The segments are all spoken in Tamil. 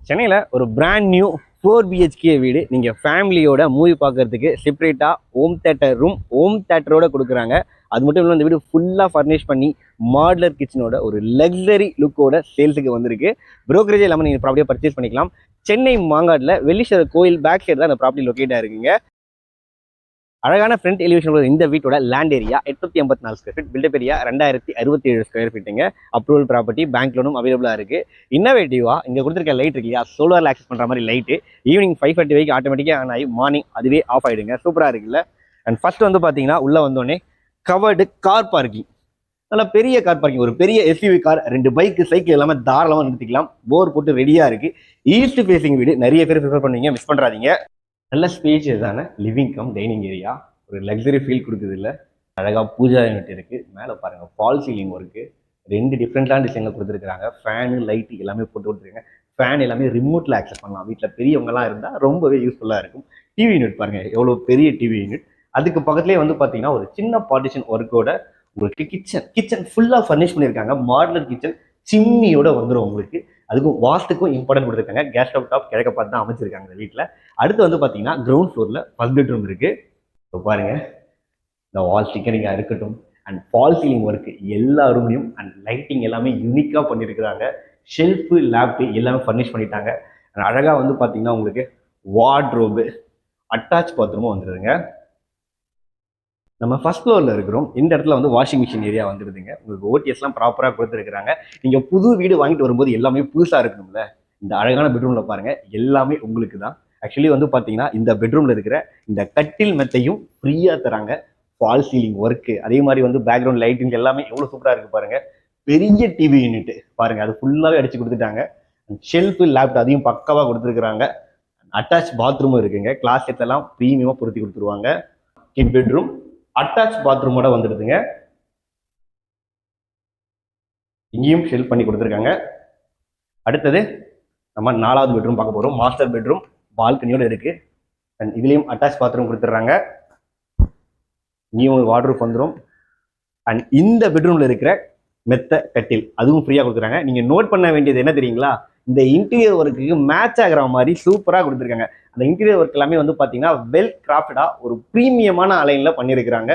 சென்னையில் ஒரு பிராண்ட் நியூ 4 BHK வீடு நீங்கள் ஃபேமிலியோட மூவி பார்க்கறதுக்கு செப்பரேட்டாக ஹோம் தேட்டரோட கொடுக்குறாங்க. அது மட்டும் இல்லாமல் இந்த வீடு ஃபுல்லாக ஃபர்னிஷ் பண்ணி மாடுலர் கிச்சனோட ஒரு லக்ஸரி லுக்கோட சேல்ஸுக்கு வந்திருக்கு. ப்ரோக்கரேஜ் இல்லாமல் நீங்கள் ப்ராப்பர்ட்டியை பர்ச்சேஸ் பண்ணிக்கலாம். சென்னை மாங்காட்டில் வெள்ளீஸ்வரர் கோயில் பேக் சைடு தான் அந்த ப்ராப்பர்ட்டி லொக்கேட் ஆகிருக்குங்க. அழகான ஃப்ரண்ட் எலிவேஷன் இந்த வீட்டோட land area 884 square feet, built up area 2067 square ஃபீட்டுங்க. அப்ரூவல் ப்ராப்பர்ட்டி, பேங்க் லோனும் அவைலபிளாக இருக்குது. இன்னோவேட்டிவாக இங்கே கொடுத்துருக்க லைட் இருக்கு இல்லையா, சோலாரில் ஆக்சஸ் பண்ணுற மாதிரி லைட்டு ஈவினிங் 5:30 வரைக்கும் ஆட்டோமேட்டிக்காக ஆன் ஆகி மார்னிங் அதுவே ஆஃப் ஆகிடுங்க. சூப்பராக இருக்குல்ல. அண்ட் ஃபர்ஸ்ட் வந்து பார்த்தீங்கன்னா உள்ளே வந்தோடனே கவர்டு கார் பார்க்கிங், நல்லா பெரிய கார் பார்க்கிங், ஒரு பெரிய SUV கார், 2 பைக்கு சைக்கிள் எல்லாமே தாராளமாக நிறுத்திக்கலாம். போர் போட்டு ரெடியாக இருக்குது. ஈஸ்ட் ஃபேசிங் வீடு நிறைய பேர் ப்ரிஃபர் பண்ணுவீங்க, மிஸ் பண்ணுறாதீங்க. நல்ல ஸ்பேஷியஸான லிவிங் கம் டைனிங் ஏரியா, ஒரு லக்ஸரி ஃபீல் கொடுக்குது இல்லை. அழகாக பூஜா யூனிட் இருக்குது. மேலே பாருங்கள் ஃபால் சீலிங் ஒர்க்கு, 2 டிஃப்ரெண்ட்டான டிசைனில் கொடுத்துருக்காங்க. ஃபேனு லைட்டு எல்லாமே போட்டு கொடுத்துருக்காங்க. ஃபேன் எல்லாமே ரிமோட்டில் ஆக்சஸ் பண்ணலாம். வீட்டில் பெரியவங்கலாம் இருந்தால் ரொம்பவே யூஸ்ஃபுல்லாக இருக்கும். டிவி யூனிட் பாருங்கள், எவ்வளோ பெரிய டிவி யூனிட். அதுக்கு பக்கத்துலேயே வந்து பார்த்தீங்கன்னா ஒரு சின்ன பார்ட்டிஷன் ஒர்க்கோட உங்களுக்கு கிச்சன் ஃபுல்லாக ஃபர்னிஷ் பண்ணியிருக்காங்க. மாடுலர் கிச்சன் சிம்னியோட வந்துடும் உங்களுக்கு. அதுக்கும் வாஸ்துக்கும் இம்பார்ட்டன்ட் கொடுத்துருக்காங்க. கேஸ் ஸ்டவ் டாப் கிழக்க பார்த்து தான் அமைச்சிருக்காங்க இந்த வீட்டில். அடுத்து வந்து பார்த்தீங்கன்னா கிரவுண்ட் ஃப்ளோரில் ஃபர்ஸ்ட் பெட்ரூம் இருக்குது. இப்போ பாருங்க, இந்த வால் ஸ்டிக்கரிங்காக இருக்கட்டும் அண்ட் ஃபால் சீலிங் ஒர்க்கு எல்லா ரூம்லையும் அண்ட் லைட்டிங் எல்லாமே யூனிக்காக பண்ணியிருக்கிறாங்க. ஷெல்ஃபு லேப்டு எல்லாமே ஃபர்னிஷ் பண்ணிட்டாங்க. அழகாக வந்து பார்த்தீங்கன்னா உங்களுக்கு வார்ட்ரோபு, அட்டாச் பாத்ரூமும் வந்துடுதுங்க. நம்ம ஃபர்ஸ்ட் ஃப்ளோரில் இருக்கிறோம். இந்த இடத்துல வந்து வாஷிங் மிஷின் ஏரியா வந்துடுதுங்க. உங்களுக்கு ஓடிஎஸ்லாம் ப்ராப்பராக கொடுத்துருக்குறாங்க. நீங்கள் புது வீடு வாங்கிட்டு வரும்போது எல்லாமே புதுசாக இருக்கணும்ல. இந்த அழகான பெட்ரூமில் பாருங்கள், எல்லாமே உங்களுக்கு தான். ஆக்சுவலி வந்து பார்த்தீங்கன்னா இந்த பெட்ரூமில் இருக்கிற இந்த கட்டில் மெத்தையும் ஃப்ரீயாக தராங்க. ஃபால் சீலிங் ஒர்க்கு, அதே மாதிரி வந்து பேக்ரவுண்ட் லைட்டிங் எல்லாமே எவ்வளோ சூப்பராக இருக்குது பாருங்கள். பெரிய டிவி யூனிட் பாருங்கள், அது ஃபுல்லாகவே அடிச்சு கொடுத்துட்டாங்க. ஷெல்ஃபு லேப்டாப் அதையும் பக்காவாக கொடுத்துருக்குறாங்க. அட்டாச் பாத்ரூமும் இருக்குங்க. கிளாஸ் செட்லாம் ப்ரீமியமாக பொருத்தி கொடுத்துருவாங்க. கிட் பெட்ரூம் அட்டாச் பாத்ரூமோட வந்துடுதுங்க. இங்கேயும் ஷெல்ஃப் பண்ணி கொடுத்துருக்காங்க. அடுத்தது நம்ம 4வது பெட்ரூம் பார்க்க போகிறோம். மாஸ்டர் பெட்ரூம் பால்கனியோட இருக்கு. அண்ட் இதுலேயும் அட்டாச் பாத்ரூம் கொடுத்துட்றாங்க. இங்கேயும் வார்ட்ரூப் வந்துடும். அண்ட் இந்த பெட்ரூமில் இருக்கிற மெத்த கட்டில் அதுவும் ஃப்ரீயாக கொடுக்குறாங்க. நீங்கள் நோட் பண்ண வேண்டியது என்ன தெரியுங்களா, இந்த இன்டீரியர் ஒர்க்குக்கு மேட்ச் ஆகிற மாதிரி சூப்பராக கொடுத்துருக்காங்க. அந்த இன்டீரியர் ஒர்க் எல்லாமே வந்து பார்த்தீங்கன்னா வெல் கிராஃப்டடாக ஒரு ப்ரீமியமான அலைனில் பண்ணியிருக்கிறாங்க.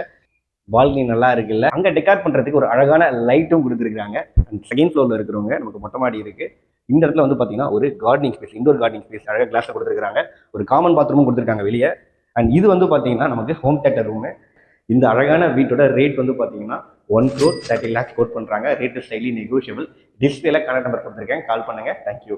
பால்கனி நல்லா இருக்குல்ல. அங்கே டெக்கார் பண்ணுறதுக்கு ஒரு அழகான லைட்டும் கொடுத்துருக்காங்க. அண்ட் செகண்ட் ஃப்ளோரில் இருக்கிறவங்க நமக்கு மொட்டை மாடி இருக்குது. இந்த இடத்துல வந்து பார்த்தீங்கன்னா ஒரு gardening space, indoor gardening space அழகாக கிளாஸில் கொடுத்துருக்காங்க. ஒரு காமன் பாத்ரூமும் கொடுத்துருக்காங்க வெளியே. அண்ட் இது வந்து பார்த்தீங்கன்னா நமக்கு ஹோம் தியேட்டர் ரூமு. இந்த அழகான வீட்டோட ரேட் வந்து பார்த்தீங்கன்னா 1,30,00,000 கோட் பண்ணுறாங்க. ரேட் ஸ்டைலி நெகோஷியபிள். டிஸ்பிளேல கான்டாக்ட் நம்பர் கொடுத்துருக்கேன், கால் பண்ணுங்கள். தேங்க்யூ.